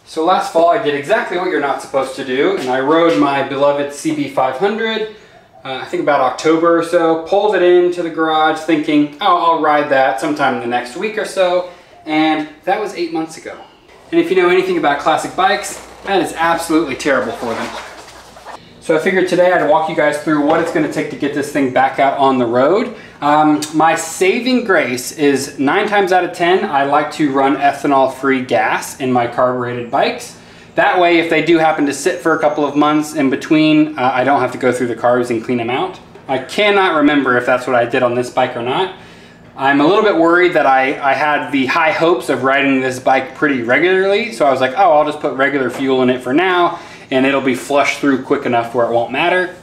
So last fall I did exactly what you're not supposed to do, and I rode my beloved CB500, I think about October or so, pulled it into the garage thinking, oh, I'll ride that sometime in the next week or so, and that was 8 months ago. And if you know anything about classic bikes, that is absolutely terrible for them. So I figured today I'd walk you guys through what it's going to take to get this thing back out on the road. My saving grace is 9 times out of 10, I like to run ethanol-free gas in my carbureted bikes. That way, if they do happen to sit for a couple of months in between, I don't have to go through the carbs and clean them out. I cannot remember if that's what I did on this bike or not. I'm a little bit worried that I had the high hopes of riding this bike pretty regularly, so I was like, oh, I'll just put regular fuel in it for now, and it'll be flushed through quick enough where it won't matter,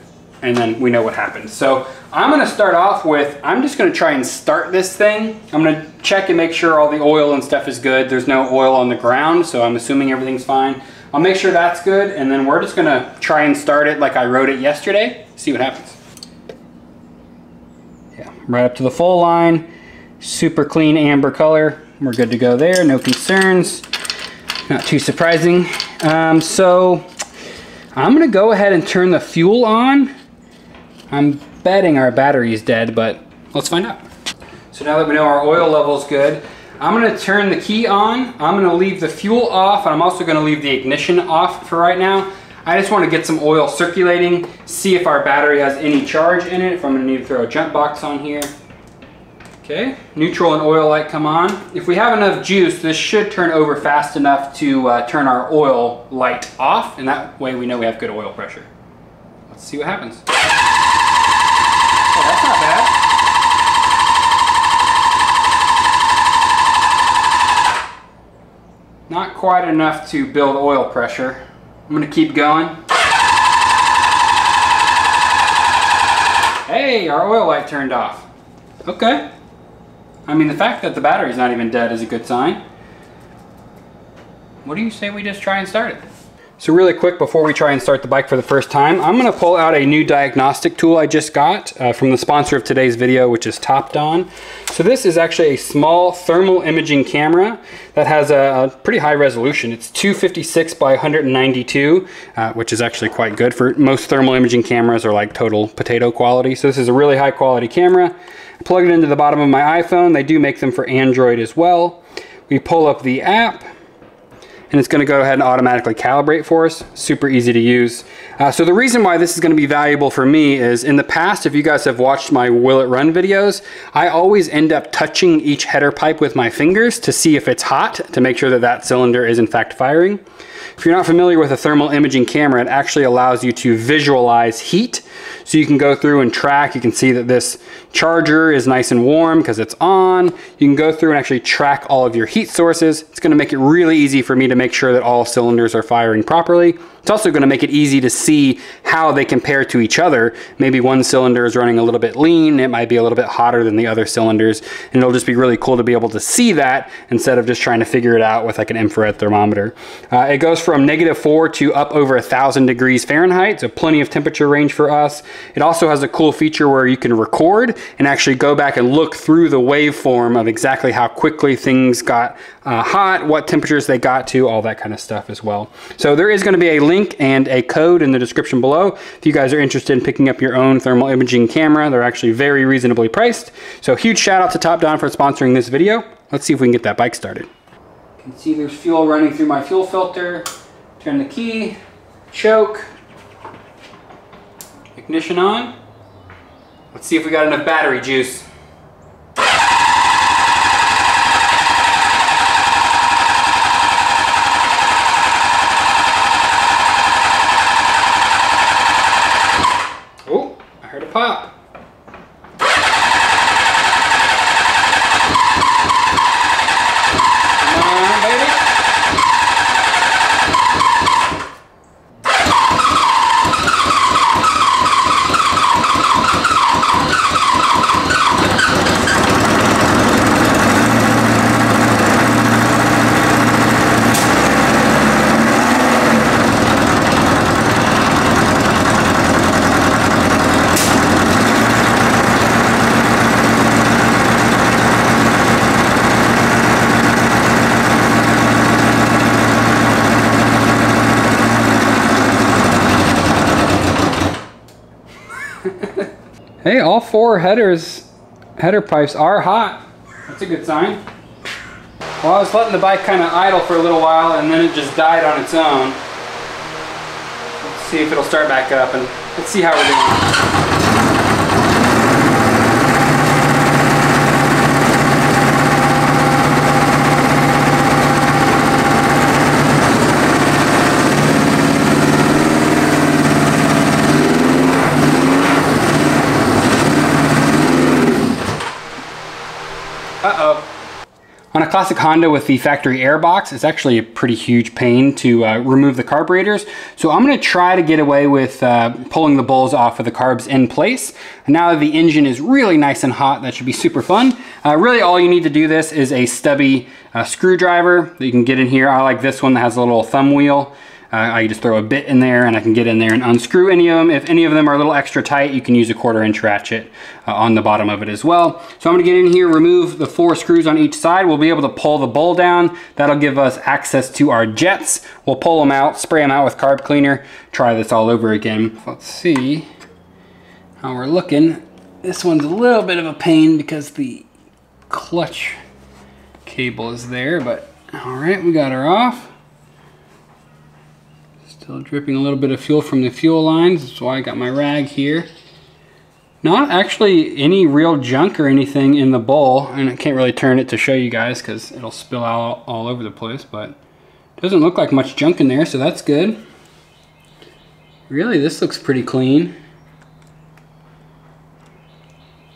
and then we know what happens. So I'm gonna start off with, I'm just gonna try and start this thing. I'm gonna check and make sure all the oil and stuff is good. There's no oil on the ground, so I'm assuming everything's fine. I'll make sure that's good, and then we're just gonna try and start it like I rode it yesterday, see what happens. Yeah, right up to the full line, super clean amber color. We're good to go there, no concerns. Not too surprising. So I'm gonna go ahead and turn the fuel on. I'm betting our battery is dead, but let's find out. So now that we know our oil level is good, I'm gonna turn the key on. I'm gonna leave the fuel off, and I'm also gonna leave the ignition off for right now. I just wanna get some oil circulating, see if our battery has any charge in it, if I'm gonna need to throw a jump box on here. Okay, neutral and oil light come on. If we have enough juice, this should turn over fast enough to turn our oil light off, and that way we know we have good oil pressure. Let's see what happens. Oh, that's not bad. Not quite enough to build oil pressure. I'm gonna keep going. Hey, our oil light turned off. Okay. I mean, the fact that the battery's not even dead is a good sign. What do you say we just try and start it? So really quick, before we try and start the bike for the first time, I'm gonna pull out a new diagnostic tool I just got from the sponsor of today's video, which is Topdon. So this is actually a small thermal imaging camera that has a pretty high resolution. It's 256 by 192, which is actually quite good. For most thermal imaging cameras are like total potato quality. So this is a really high quality camera. I plug it into the bottom of my iPhone. They do make them for Android as well. We pull up the app, and it's going to go ahead and automatically calibrate for us. Super easy to use. So the reason why this is going to be valuable for me is, in the past, if you guys have watched my Will It Run videos, I always end up touching each header pipe with my fingers to see if it's hot, to make sure that that cylinder is in fact firing. If you're not familiar with a thermal imaging camera, it actually allows you to visualize heat. So you can go through and track. You can see that this charger is nice and warm because it's on. You can go through and actually track all of your heat sources. It's going to make it really easy for me to make sure that all cylinders are firing properly. It's also going to make it easy to see how they compare to each other. Maybe one cylinder is running a little bit lean. It might be a little bit hotter than the other cylinders. And it'll just be really cool to be able to see that instead of just trying to figure it out with like an infrared thermometer. It goes from -4 to up over 1,000 degrees Fahrenheit. So plenty of temperature range for us. It also has a cool feature where you can record and actually go back and look through the waveform of exactly how quickly things got hot, what temperatures they got to, all that kind of stuff as well. So there is going to be a link and a code in the description below if you guys are interested in picking up your own thermal imaging camera. They're actually very reasonably priced. So huge shout out to Topdon for sponsoring this video. Let's see if we can get that bike started. You can see there's fuel running through my fuel filter. Turn the key, choke, ignition on. Let's see if we got enough battery juice. Oh, I heard a pop. Hey, all 4 header pipes are hot. That's a good sign. Well, I was letting the bike kind of idle for a little while and then it just died on its own. Let's see if it'll start back up and let's see how we're doing. Uh-oh. On a classic Honda with the factory air box, it's actually a pretty huge pain to remove the carburetors. So I'm going to try to get away with pulling the bowls off of the carbs in place. And now that the engine is really nice and hot, that should be super fun. Really all you need to do this is a stubby screwdriver that you can get in here. I like this one that has a little thumb wheel. I just throw a bit in there and I can get in there and unscrew any of them. If any of them are a little extra tight, you can use a 1/4-inch ratchet on the bottom of it as well. So I'm gonna get in here, remove the 4 screws on each side. We'll be able to pull the bowl down. That'll give us access to our jets. We'll pull them out, spray them out with carb cleaner, try this all over again. Let's see how we're looking. This one's a little bit of a pain because the clutch cable is there, but all right, we got her off. Still dripping a little bit of fuel from the fuel lines. That's why I got my rag here. Not actually any real junk or anything in the bowl, and I can't really turn it to show you guys because it'll spill out all over the place, but it doesn't look like much junk in there, so that's good. Really, this looks pretty clean.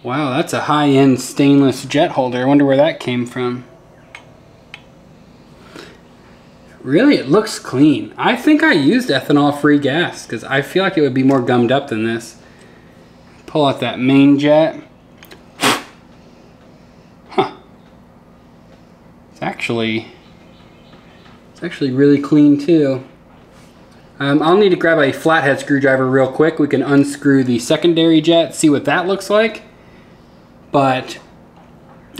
Wow, that's a high-end stainless jet holder. I wonder where that came from. Really, it looks clean. I think I used ethanol-free gas because I feel like it would be more gummed up than this. Pull out that main jet. Huh. It's actually really clean too. I'll need to grab a flathead screwdriver real quick. We can unscrew the secondary jet, see what that looks like. But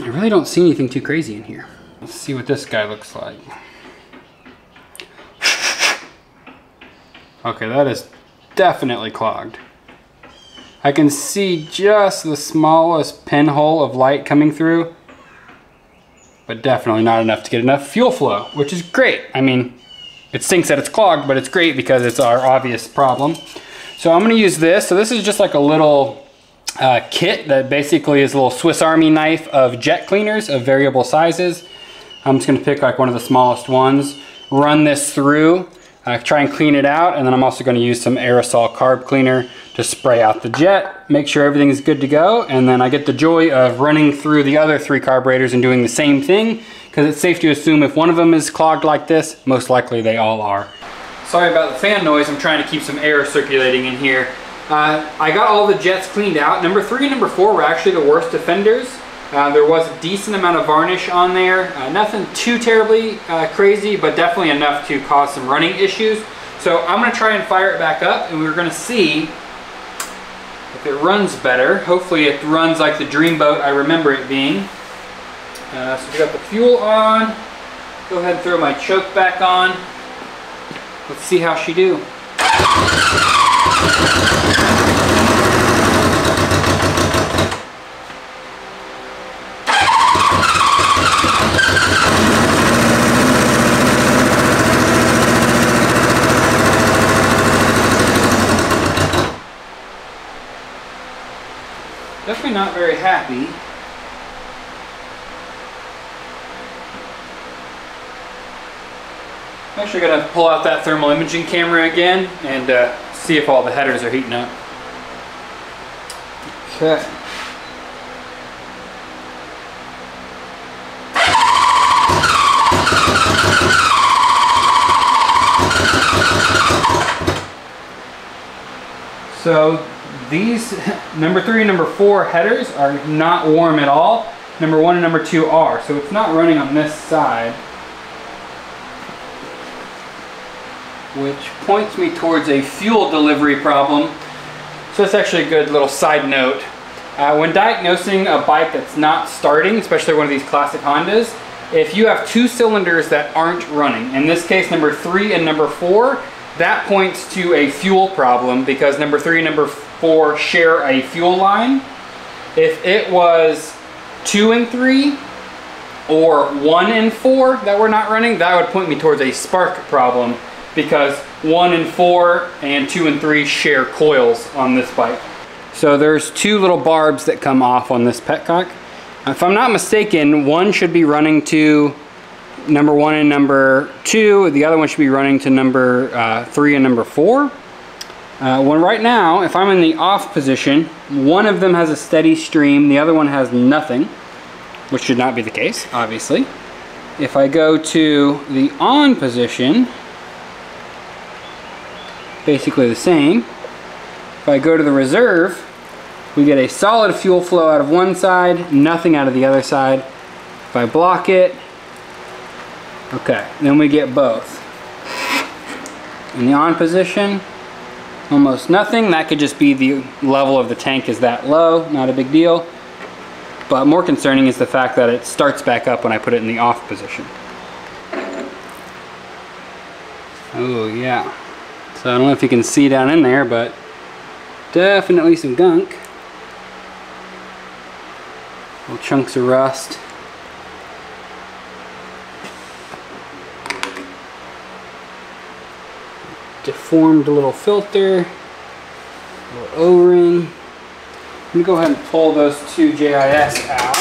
I really don't see anything too crazy in here. Let's see what this guy looks like. Okay, that is definitely clogged. I can see just the smallest pinhole of light coming through, but definitely not enough to get enough fuel flow, which is great. I mean, it stinks that it's clogged, but it's great because it's our obvious problem. So I'm gonna use this. So this is just like a little kit that basically is a little Swiss Army knife of jet cleaners of variable sizes. I'm just gonna pick like one of the smallest ones, run this through, try and clean it out, and then I'm also going to use some aerosol carb cleaner to spray out the jet, make sure everything is good to go, and then I get the joy of running through the other 3 carburetors and doing the same thing, because it's safe to assume if one of them is clogged like this, most likely they all are. Sorry about the fan noise, I'm trying to keep some air circulating in here. I got all the jets cleaned out. Number 3 and number 4 were actually the worst offenders. There was a decent amount of varnish on there. Nothing too terribly crazy, but definitely enough to cause some running issues. So I'm going to try and fire it back up, and we're going to see if it runs better. Hopefully it runs like the Dreamboat I remember it being. So we got the fuel on. Go ahead and throw my choke back on. Let's see how she do. Definitely not very happy. I'm actually going to pull out that thermal imaging camera again and see if all the headers are heating up. Okay. So these number 3 and number 4 headers are not warm at all. Number 1 and number 2 are. So it's not running on this side, which points me towards a fuel delivery problem. So that's actually a good little side note. When diagnosing a bike that's not starting, especially one of these classic Hondas, if you have 2 cylinders that aren't running, in this case number 3 and number 4, that points to a fuel problem because number 3 and number for share a fuel line. If it was 2 and 3 or 1 and 4 that we're not running, that would point me towards a spark problem, because 1 and 4 and 2 and 3 share coils on this bike. So there's 2 little barbs that come off on this petcock. If I'm not mistaken, one should be running to number 1 and number 2. The other one should be running to number 3 and number 4. When right now, if I'm in the off position, one of them has a steady stream, the other one has nothing, which should not be the case, obviously. If I go to the on position, basically the same. If I go to the reserve, we get a solid fuel flow out of one side, nothing out of the other side. If I block it, okay, then we get both. In the on position, almost nothing. That could just be the level of the tank is that low, not a big deal. But more concerning is the fact that it starts back up when I put it in the off position. Oh yeah. So I don't know if you can see down in there, but definitely some gunk. Little chunks of rust. Deformed little filter, little O-ring. I'm gonna go ahead and pull those 2 JIS out.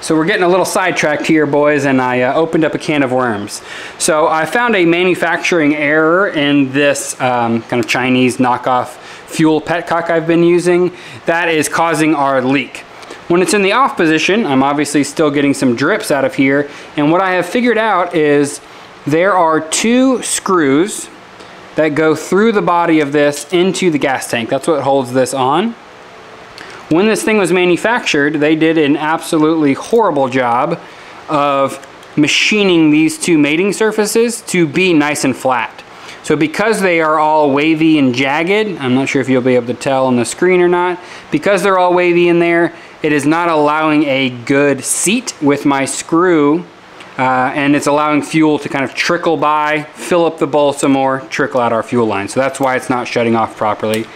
So we're getting a little sidetracked here, boys, and I opened up a can of worms. So I found a manufacturing error in this kind of Chinese knockoff fuel petcock I've been using that is causing our leak. When it's in the off position, I'm obviously still getting some drips out of here, and what I have figured out is there are 2 screws that go through the body of this into the gas tank. That's what holds this on. When this thing was manufactured, they did an absolutely horrible job of machining these 2 mating surfaces to be nice and flat. So because they are all wavy and jagged, I'm not sure if you'll be able to tell on the screen or not, because they're all wavy in there, it is not allowing a good seat with my screw, and it's allowing fuel to kind of trickle by, fill up the bowl some more, trickle out our fuel line. So that's why it's not shutting off properly.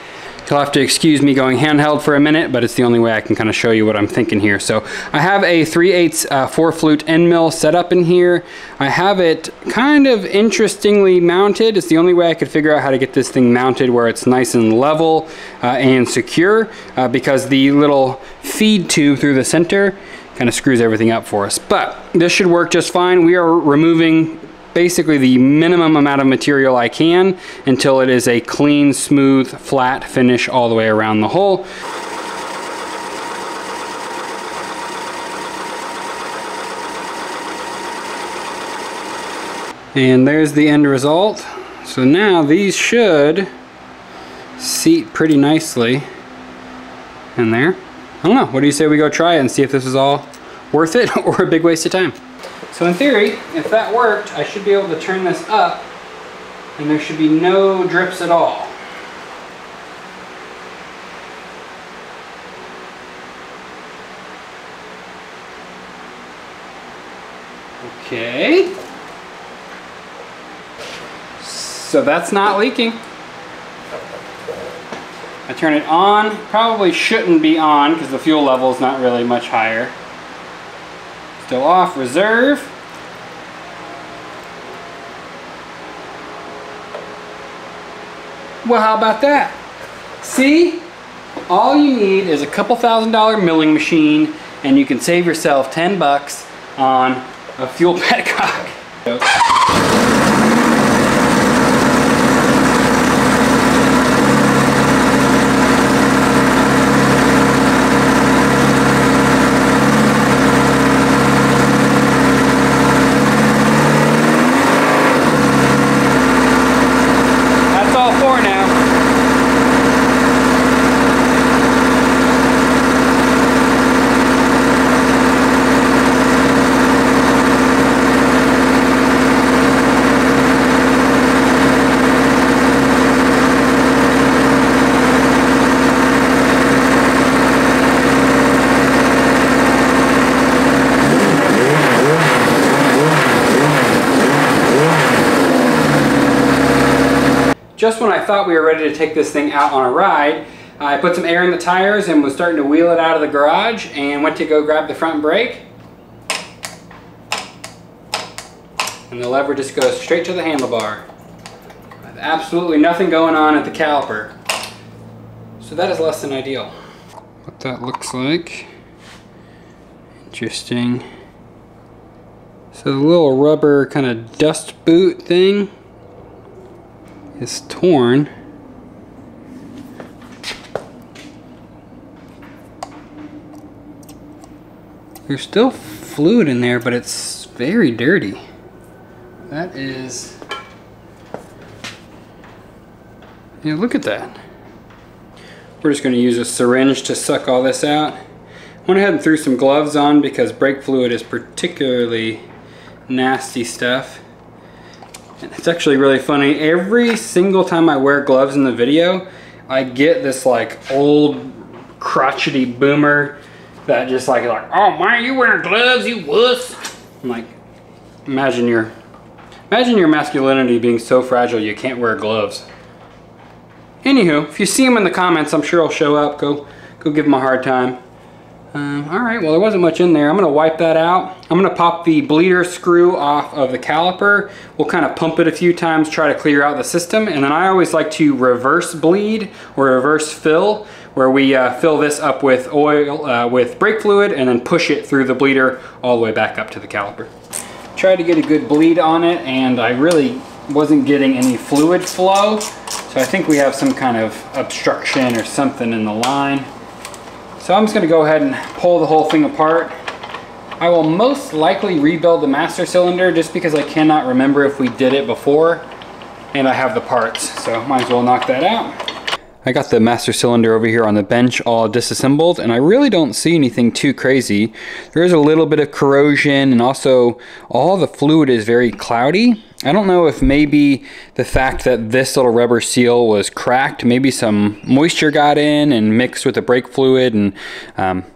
You'll have to excuse me going handheld for a minute, but it's the only way I can kind of show you what I'm thinking here. So I have a 3/8 4-flute end mill set up in here. I have it kind of interestingly mounted. It's the only way I could figure out how to get this thing mounted where it's nice and level and secure, because the little feed tube through the center kind of screws everything up for us. But this should work just fine. We are removing basically the minimum amount of material I can until it is a clean, smooth, flat finish all the way around the hole. And there's the end result. So now these should seat pretty nicely in there. I don't know, what do you say we go try it and see if this is all worth it or a big waste of time? So in theory, if that worked, I should be able to turn this up and there should be no drips at all. Okay. So that's not leaking. I turn it on, probably shouldn't be on because the fuel level is not really much higher. Still off, reserve. Well, how about that? See? All you need is a couple $1,000 milling machine and you can save yourself 10 bucks on a fuel petcock. just when I thought we were ready to take this thing out on a ride, I put some air in the tires and was starting to wheel it out of the garage and went to go grab the front brake. And the lever just goes straight to the handlebar. With absolutely nothing going on at the caliper. So that is less than ideal. What that looks like. Interesting. So the little rubber kind of dust boot thing is torn. There's still fluid in there, but it's very dirty. That is... Yeah, look at that. We're just going to use a syringe to suck all this out. I went ahead and threw some gloves on because brake fluid is particularly nasty stuff. And it's actually really funny. Every single time I wear gloves in the video, I get this like old crotchety boomer that just like, oh man, you wearing gloves, you wuss. I'm like, imagine your masculinity being so fragile you can't wear gloves. Anywho, if you see him in the comments, I'm sure he'll show up. Go give him a hard time. Alright, well there wasn't much in there. I'm going to wipe that out. I'm going to pop the bleeder screw off of the caliper. We'll kind of pump it a few times, try to clear out the system. And then I always like to reverse bleed or reverse fill, where we fill this up with oil, with brake fluid, and then push it through the bleeder all the way back up to the caliper. Tried to get a good bleed on it, and I really wasn't getting any fluid flow. So I think we have some kind of obstruction or something in the line. So I'm just going to go ahead and pull the whole thing apart. I will most likely rebuild the master cylinder just because I cannot remember if we did it before, and I have the parts, so might as well knock that out. I got the master cylinder over here on the bench all disassembled, and I really don't see anything too crazy. There is a little bit of corrosion, and also all the fluid is very cloudy. I don't know if maybe the fact that this little rubber seal was cracked, maybe some moisture got in and mixed with the brake fluid and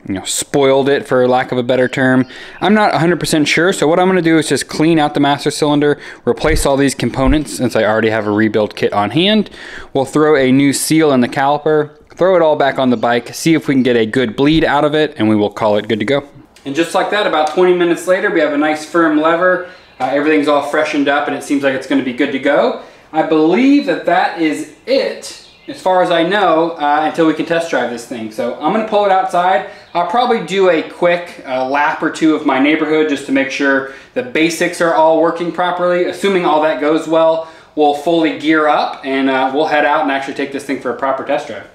you know, spoiled it, for lack of a better term. I'm not 100% sure, so what I'm going to do is just clean out the master cylinder, replace all these components since I already have a rebuild kit on hand. We'll throw a new seal in the caliper, throw it all back on the bike, see if we can get a good bleed out of it, and we will call it good to go. And just like that, about 20 minutes later, we have a nice firm lever. Everything's all freshened up and it seems like it's going to be good to go. I believe that that is it, as far as I know, until we can test drive this thing. So I'm going to pull it outside. I'll probably do a quick lap or two of my neighborhood just to make sure the basics are all working properly. Assuming all that goes well, we'll fully gear up and we'll head out and actually take this thing for a proper test drive.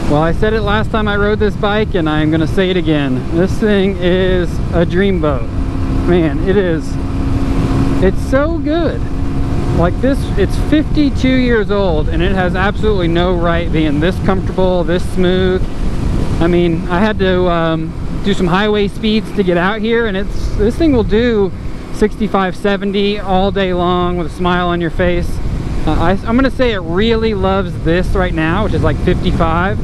Well, I said it last time I rode this bike, and I'm gonna say it again. This thing is a dreamboat. Man, it is. It's so good. Like this, it's 52 years old, and it has absolutely no right being this comfortable, this smooth. I mean, I had to do some highway speeds to get out here, and this thing will do 65, 70 all day long with a smile on your face. I'm gonna say it really loves this right now, which is like 55.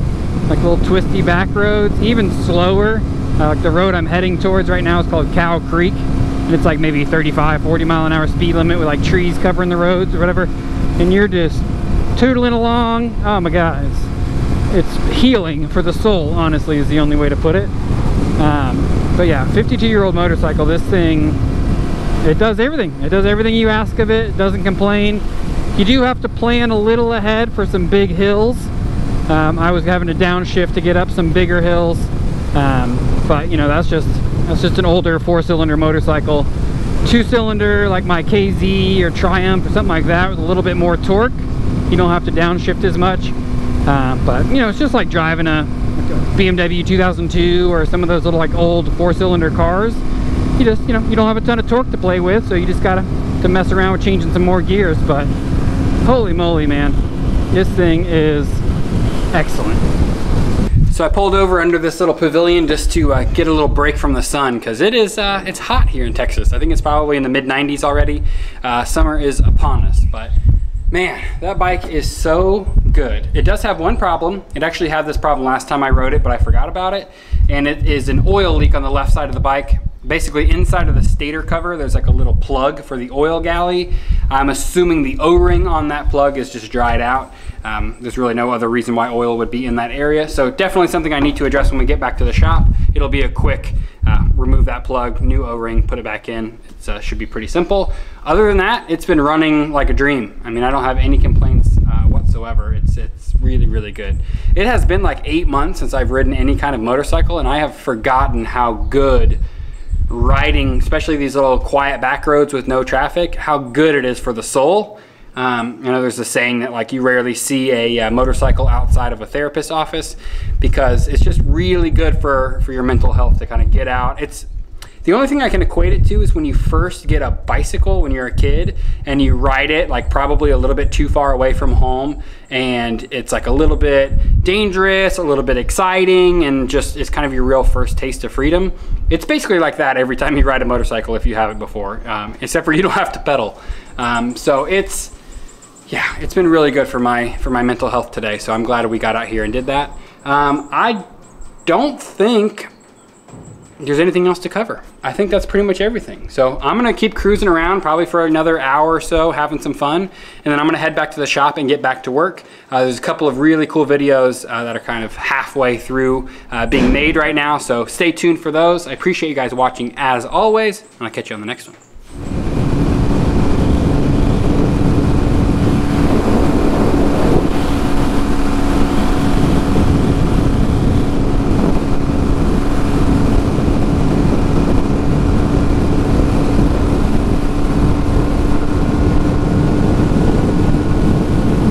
Like little twisty back roads, even slower. Like the road I'm heading towards right now is called Cow Creek, and it's like maybe 35, 40 mile an hour speed limit with like trees covering the roads or whatever, and you're just tootling along. Oh my god, it's healing for the soul, honestly, is the only way to put it. But yeah, 52-year-old motorcycle. This thing, it does everything. It does everything you ask of it. It doesn't complain. You do have to plan a little ahead for some big hills. I was having to downshift to get up some bigger hills, but you know, that's just an older 4-cylinder motorcycle. 2-cylinder like my KZ or Triumph or something like that with a little bit more torque, you don't have to downshift as much. But you know, it's just like driving a BMW 2002 or some of those little like old 4-cylinder cars. You just, you know, you don't have a ton of torque to play with, so you just gotta mess around with changing some more gears. But holy moly, man, This thing is excellent. So I pulled over under this little pavilion just to get a little break from the sun, because it is it's hot here in Texas. I think it's probably in the mid 90s already. Summer is upon us, but man, that bike is so good. It does have one problem. It actually had this problem last time I rode it, but I forgot about it. And it is an oil leak on the left side of the bike. Basically inside of the stator cover, there's like a little plug for the oil galley. I'm assuming the O-ring on that plug is just dried out. There's really no other reason why oil would be in that area. So definitely something I need to address when we get back to the shop. It'll be a quick remove that plug, new O-ring, put it back in. It should be pretty simple. Other than that, it's been running like a dream. I mean, I don't have any complaints whatsoever. It's really, really good. It has been like 8 months since I've ridden any kind of motorcycle, and I have forgotten how good riding, especially these little quiet back roads with no traffic, how good it is for the soul. You know, there's a saying that like you rarely see a motorcycle outside of a therapist's office, because it's just really good for your mental health to kind of get out. It's the only thing I can equate it to is when you first get a bicycle when you're a kid and you ride it like probably a little bit too far away from home, and it's like a little bit dangerous, a little bit exciting, and just it's kind of your real first taste of freedom. It's basically like that every time you ride a motorcycle if you haven't before, except for you don't have to pedal. So it's been really good for my mental health today. So I'm glad we got out here and did that. I don't think there's anything else to cover. I think that's pretty much everything. So I'm gonna keep cruising around probably for another hour or so, having some fun, and then I'm gonna head back to the shop and get back to work. There's a couple of really cool videos that are kind of halfway through being made right now, so stay tuned for those. I appreciate you guys watching as always, and I'll catch you on the next one.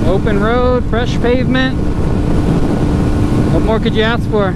Open road, fresh pavement. What more could you ask for?